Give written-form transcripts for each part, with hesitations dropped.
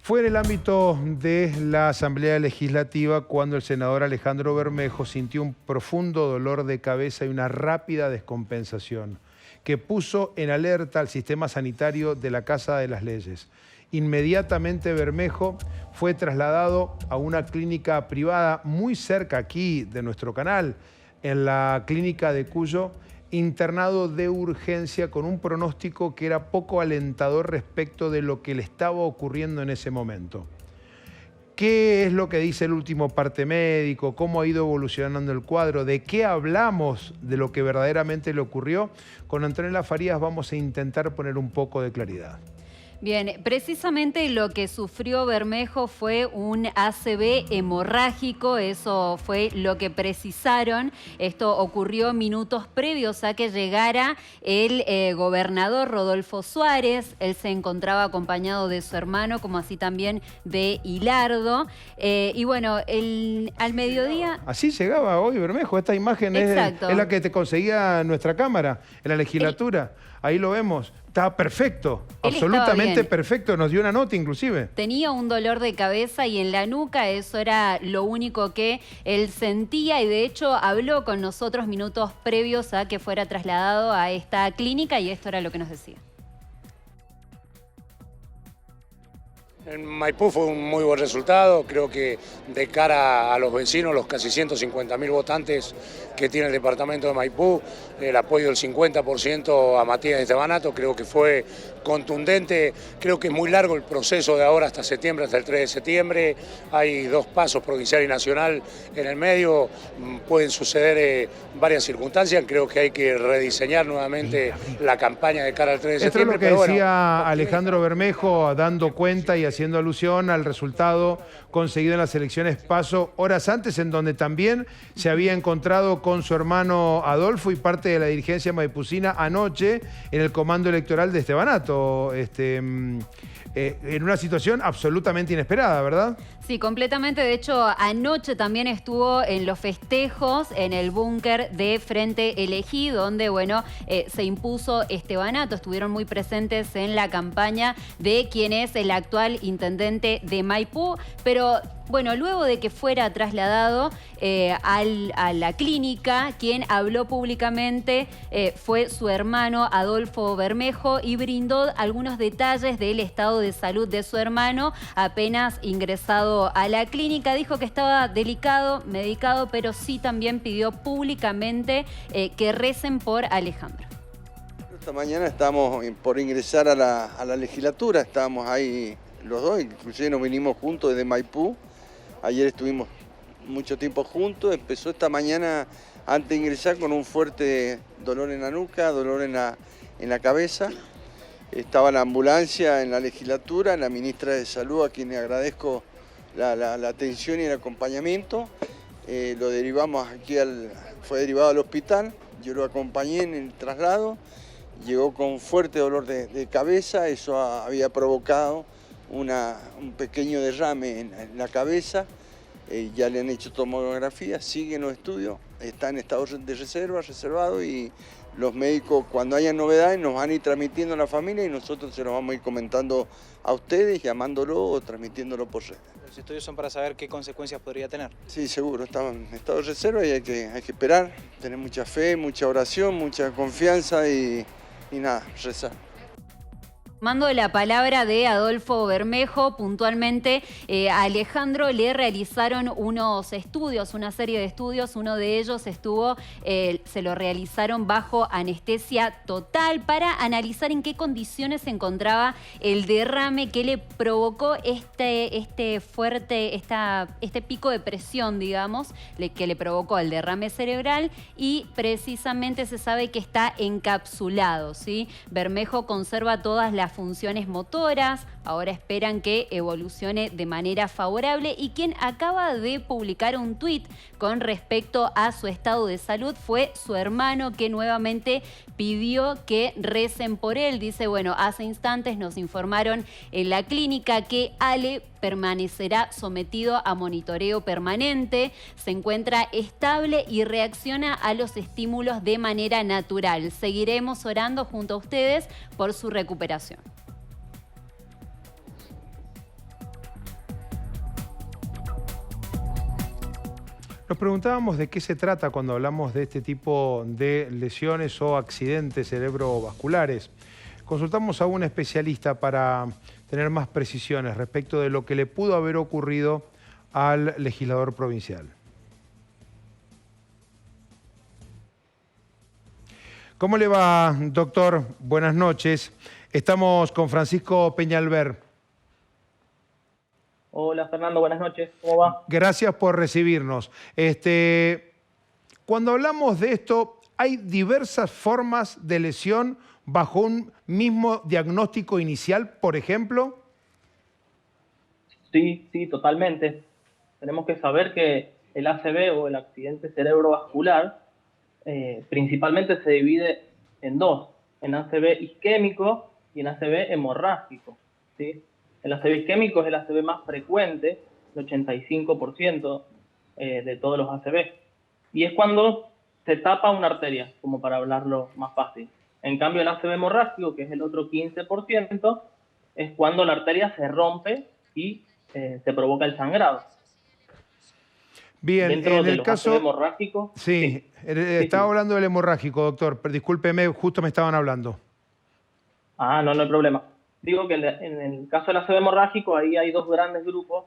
Fue en el ámbito de la Asamblea Legislativa cuando el senador Alejandro Bermejo sintió un profundo dolor de cabeza y una rápida descompensación que puso en alerta al sistema sanitario de la Casa de las Leyes. Inmediatamente Bermejo fue trasladado a una clínica privada muy cerca aquí de nuestro canal, en la clínica de Cuyo, internado de urgencia con un pronóstico que era poco alentador respecto de lo que le estaba ocurriendo en ese momento. ¿Qué es lo que dice el último parte médico? ¿Cómo ha ido evolucionando el cuadro? ¿De qué hablamos de lo que verdaderamente le ocurrió? Con Antonella Farías vamos a intentar poner un poco de claridad. Bien, precisamente lo que sufrió Bermejo fue un ACV hemorrágico, eso fue lo que precisaron. Esto ocurrió minutos previos a que llegara el gobernador Rodolfo Suárez. Él se encontraba acompañado de su hermano, como así también de Hilardo. Y bueno, al mediodía... Así llegaba hoy Bermejo, esta imagen es la que te conseguía nuestra cámara en la legislatura. Ahí lo vemos. Estaba perfecto, absolutamente perfecto. Nos dio una nota inclusive. Tenía un dolor de cabeza y en la nuca, eso era lo único que él sentía y de hecho habló con nosotros minutos previos a que fuera trasladado a esta clínica y esto era lo que nos decía. En Maipú fue un muy buen resultado, creo que de cara a los vecinos, los casi 150.000 votantes que tiene el departamento de Maipú, el apoyo del 50% a Matías Estebanato, creo que fue contundente, creo que es muy largo el proceso de ahora hasta septiembre, hasta el 3 de septiembre, hay 2 pasos, provincial y nacional en el medio, pueden suceder varias circunstancias, creo que hay que rediseñar nuevamente la campaña de cara al 3 de septiembre. Esto es lo que decía Alejandro Bermejo, dando cuenta y haciendo alusión al resultado conseguido en las elecciones PASO horas antes, en donde también se había encontrado con su hermano Adolfo y parte de la dirigencia maipucina anoche en el comando electoral de Estebanato, en una situación absolutamente inesperada, ¿verdad? Sí, completamente. De hecho, anoche también estuvo en los festejos en el búnker de Frente Elegí, donde, bueno, se impuso Estebanato. Estuvieron muy presentes en la campaña de quien es el actual intendente de Maipú, pero... Bueno, luego de que fuera trasladado a la clínica, quien habló públicamente fue su hermano Adolfo Bermejo y brindó algunos detalles del estado de salud de su hermano apenas ingresado a la clínica. Dijo que estaba delicado, medicado, pero sí también pidió públicamente que recen por Alejandro. Esta mañana estamos por ingresar a la legislatura, estábamos ahí los dos, inclusive nos vinimos juntos desde Maipú. Ayer estuvimos mucho tiempo juntos, empezó esta mañana antes de ingresar con un fuerte dolor en la nuca, dolor en la cabeza. Estaba la ambulancia en la legislatura, la ministra de Salud, a quien le agradezco la atención y el acompañamiento. Lo derivamos aquí, fue derivado al hospital, yo lo acompañé en el traslado, llegó con fuerte dolor de cabeza, eso había provocado un pequeño derrame en la cabeza, ya le han hecho tomografía, siguen los estudios, está en estado de reservado y los médicos cuando haya novedades nos van a ir transmitiendo a la familia y nosotros se los vamos a ir comentando a ustedes, llamándolo o transmitiéndolo por red. Los estudios son para saber qué consecuencias podría tener. Sí, seguro, está en estado de reserva y hay que esperar, tener mucha fe, mucha oración, mucha confianza y nada, rezar. Tomando la palabra de Adolfo Bermejo, puntualmente a Alejandro le realizaron unos estudios, una serie de estudios. Uno de ellos se lo realizaron bajo anestesia total para analizar en qué condiciones se encontraba el derrame que le provocó este pico de presión, digamos, que le provocó el derrame cerebral y precisamente se sabe que está encapsulado, ¿sí? Bermejo conserva todas las funciones motoras, ahora esperan que evolucione de manera favorable y quien acaba de publicar un tuit con respecto a su estado de salud fue su hermano, que nuevamente pidió que recen por él. Dice, bueno, hace instantes nos informaron en la clínica que Ale permanecerá sometido a monitoreo permanente, se encuentra estable y reacciona a los estímulos de manera natural. Seguiremos orando junto a ustedes por su recuperación. Nos preguntábamos de qué se trata cuando hablamos de este tipo de lesiones o accidentes cerebrovasculares. Consultamos a un especialista para tener más precisiones respecto de lo que le pudo haber ocurrido al legislador provincial. ¿Cómo le va, doctor? Buenas noches. Estamos con Francisco Peñalver. Hola Fernando, buenas noches, ¿cómo va? Gracias por recibirnos. Cuando hablamos de esto, ¿hay diversas formas de lesión bajo un mismo diagnóstico inicial, por ejemplo? Sí, totalmente. Tenemos que saber que el ACV o el accidente cerebrovascular principalmente se divide en dos, en ACV isquémico y en ACV hemorrágico, ¿sí? El ACV isquémico es el ACV más frecuente, el 85% de todos los ACV. Y es cuando se tapa una arteria, como para hablarlo más fácil. En cambio, el ACV hemorrágico, que es el otro 15%, es cuando la arteria se rompe y se provoca el sangrado. Bien, Dentro en de el los caso... ACV hemorrágicos... Sí, estaba hablando del hemorrágico, doctor, pero discúlpeme, justo me estaban hablando. Ah, no hay problema. Digo que en el caso del ACV hemorrágico, ahí hay dos grandes grupos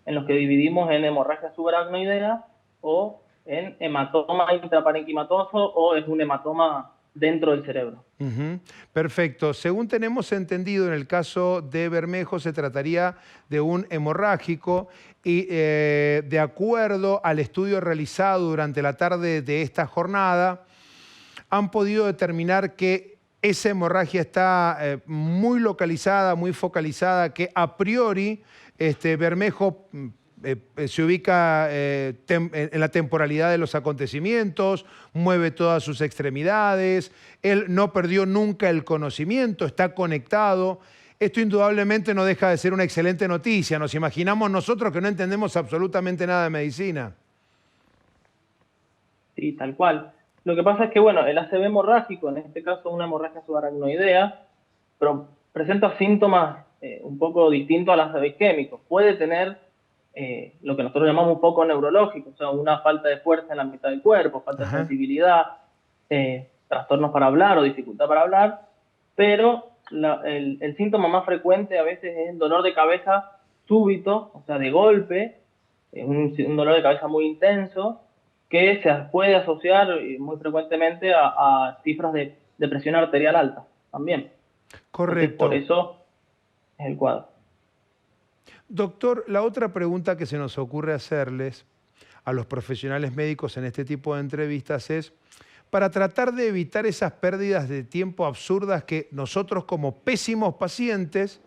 en los que dividimos en hemorragia subaracnoidea o en hematoma intraparenquimatoso o es un hematoma dentro del cerebro. Perfecto. Según tenemos entendido, en el caso de Bermejo se trataría de un hemorrágico y de acuerdo al estudio realizado durante la tarde de esta jornada, han podido determinar que esa hemorragia está muy localizada, muy focalizada, que a priori Bermejo se ubica en la temporalidad de los acontecimientos, mueve todas sus extremidades, él no perdió nunca el conocimiento, está conectado. Esto indudablemente no deja de ser una excelente noticia. Nos imaginamos nosotros que no entendemos absolutamente nada de medicina. Sí, tal cual. Lo que pasa es que, bueno, el ACV hemorrágico, en este caso una hemorragia subaracnoidea, pero presenta síntomas un poco distintos a las ACV isquémicos. Puede tener lo que nosotros llamamos un poco neurológico, o sea, una falta de fuerza en la mitad del cuerpo, falta de sensibilidad, trastornos para hablar o dificultad para hablar, pero el síntoma más frecuente a veces es el dolor de cabeza súbito, o sea, de golpe, un dolor de cabeza muy intenso, que se puede asociar muy frecuentemente a cifras de presión arterial alta también. Correcto. Entonces, por eso es el cuadro. Doctor, la otra pregunta que se nos ocurre hacerles a los profesionales médicos en este tipo de entrevistas es, para tratar de evitar esas pérdidas de tiempo absurdas que nosotros como pésimos pacientes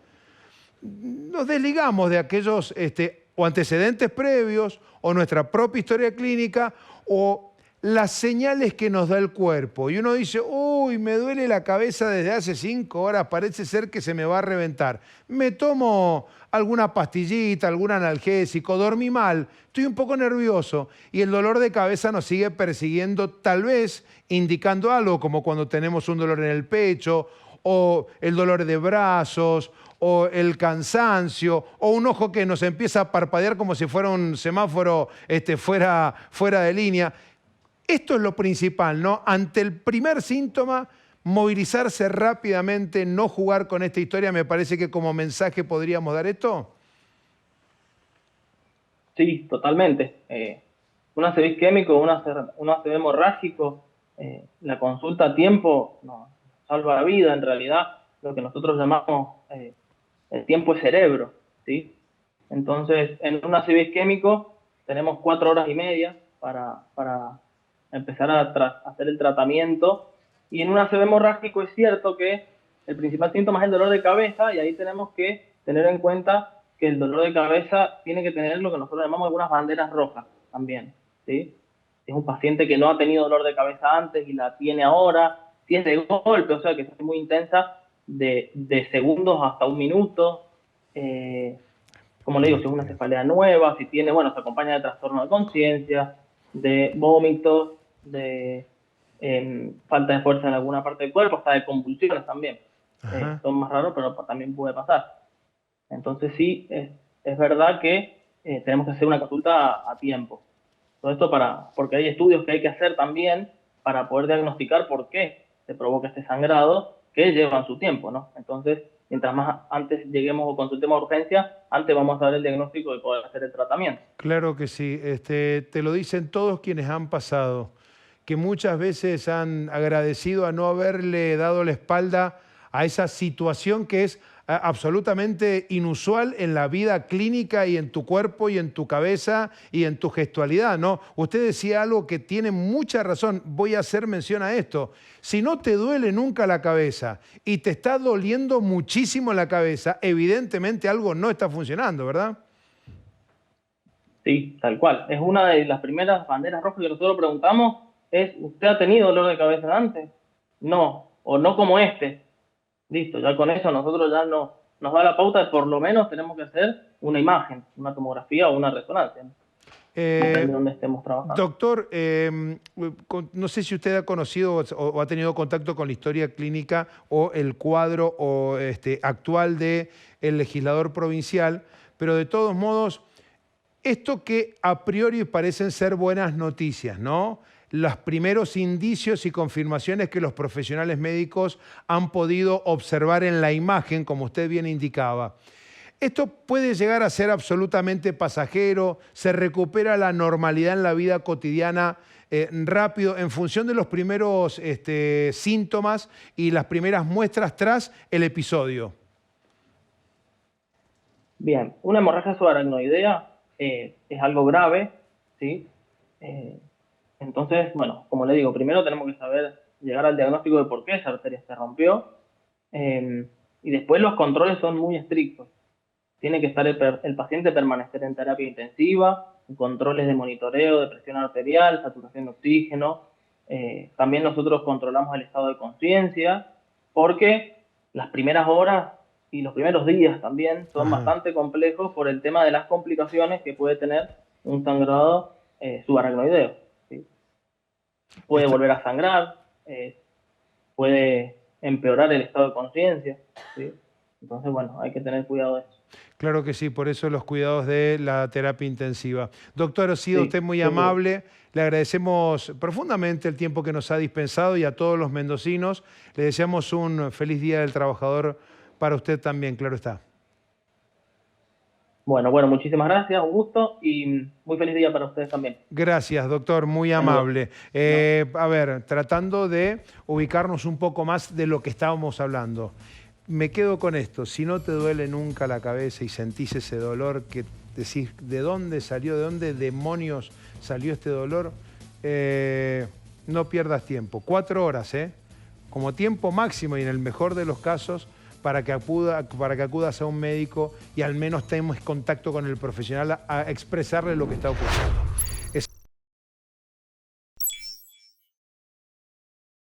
nos desligamos de aquellos o antecedentes previos o nuestra propia historia clínica o las señales que nos da el cuerpo. Y uno dice, uy, me duele la cabeza desde hace 5 horas, parece ser que se me va a reventar. Me tomo alguna pastillita, algún analgésico, dormí mal, estoy un poco nervioso y el dolor de cabeza nos sigue persiguiendo, tal vez indicando algo como cuando tenemos un dolor en el pecho o el dolor de brazos o el cansancio, o un ojo que nos empieza a parpadear como si fuera un semáforo fuera de línea. Esto es lo principal, ¿no? Ante el primer síntoma, movilizarse rápidamente, no jugar con esta historia, me parece que como mensaje podríamos dar esto. Sí, totalmente. Un ACV isquémico, un ACV hemorrágico, la consulta a tiempo nos salva la vida, en realidad, lo que nosotros llamamos el tiempo es cerebro, ¿sí? Entonces, en un ACV isquémico tenemos 4 horas y media para empezar a hacer el tratamiento. Y en un ACV hemorrágico es cierto que el principal síntoma es el dolor de cabeza y ahí tenemos que tener en cuenta que el dolor de cabeza tiene que tener lo que nosotros llamamos algunas banderas rojas también, ¿sí? Si es un paciente que no ha tenido dolor de cabeza antes y la tiene ahora, si es de golpe, o sea que es muy intensa, de segundos hasta 1 minuto, como le digo, si es una cefalea nueva, si tiene, bueno, se acompaña de trastorno de conciencia, de vómitos, de falta de fuerza en alguna parte del cuerpo, hasta de convulsiones también. Son más raros, pero también puede pasar. Entonces sí, es verdad que tenemos que hacer una consulta a tiempo. Todo esto porque hay estudios que hay que hacer también para poder diagnosticar por qué se provoca este sangrado, que llevan su tiempo, ¿no? Entonces, mientras más antes lleguemos o consultemos a urgencia, antes vamos a dar el diagnóstico y poder hacer el tratamiento. Claro que sí. Te lo dicen todos quienes han pasado, que muchas veces han agradecido a no haberle dado la espalda a esa situación que es absolutamente inusual en la vida clínica y en tu cuerpo y en tu cabeza y en tu gestualidad, ¿no? Usted decía algo que tiene mucha razón. Voy a hacer mención a esto. Si no te duele nunca la cabeza y te está doliendo muchísimo la cabeza, evidentemente algo no está funcionando, ¿verdad? Sí, tal cual. Es una de las primeras banderas rojas que nosotros preguntamos, es, ¿usted ha tenido dolor de cabeza antes? No, o no como este. Listo, ya con eso nosotros ya nos da la pauta de por lo menos tenemos que hacer una imagen, una tomografía o una resonancia, ¿no? Depende de dónde estemos trabajando. Doctor, no sé si usted ha conocido o ha tenido contacto con la historia clínica o el cuadro actual del legislador provincial, pero de todos modos, esto que a priori parecen ser buenas noticias, ¿no? Los primeros indicios y confirmaciones que los profesionales médicos han podido observar en la imagen, como usted bien indicaba. Esto puede llegar a ser absolutamente pasajero, se recupera la normalidad en la vida cotidiana rápido en función de los primeros síntomas y las primeras muestras tras el episodio. Bien, una hemorragia subaracnoidea es algo grave, ¿sí? Entonces, bueno, como le digo, primero tenemos que saber llegar al diagnóstico de por qué esa arteria se rompió y después los controles son muy estrictos. Tiene que estar el paciente permanecer en terapia intensiva, controles de monitoreo de presión arterial, saturación de oxígeno. También nosotros controlamos el estado de conciencia porque las primeras horas y los primeros días también son bastante complejos por el tema de las complicaciones que puede tener un sangrado subaracnoideo. ¿Sí? Puede volver a sangrar, puede empeorar el estado de conciencia, ¿sí? Entonces, bueno, hay que tener cuidado de eso. Claro que sí, por eso los cuidados de la terapia intensiva. Doctor, ha sido usted muy amable. Le agradecemos profundamente el tiempo que nos ha dispensado y a todos los mendocinos. Le deseamos un feliz Día del Trabajador para usted también, claro está. Bueno, muchísimas gracias, un gusto y muy feliz día para ustedes también. Gracias, doctor, muy amable. A ver, tratando de ubicarnos un poco más de lo que estábamos hablando. Me quedo con esto, si no te duele nunca la cabeza y sentís ese dolor que decís, ¿de dónde salió? ¿De dónde demonios salió este dolor? No pierdas tiempo. 4 horas, como tiempo máximo y en el mejor de los casos, para que acudas a un médico y al menos tengas contacto con el profesional a expresarle lo que está ocurriendo.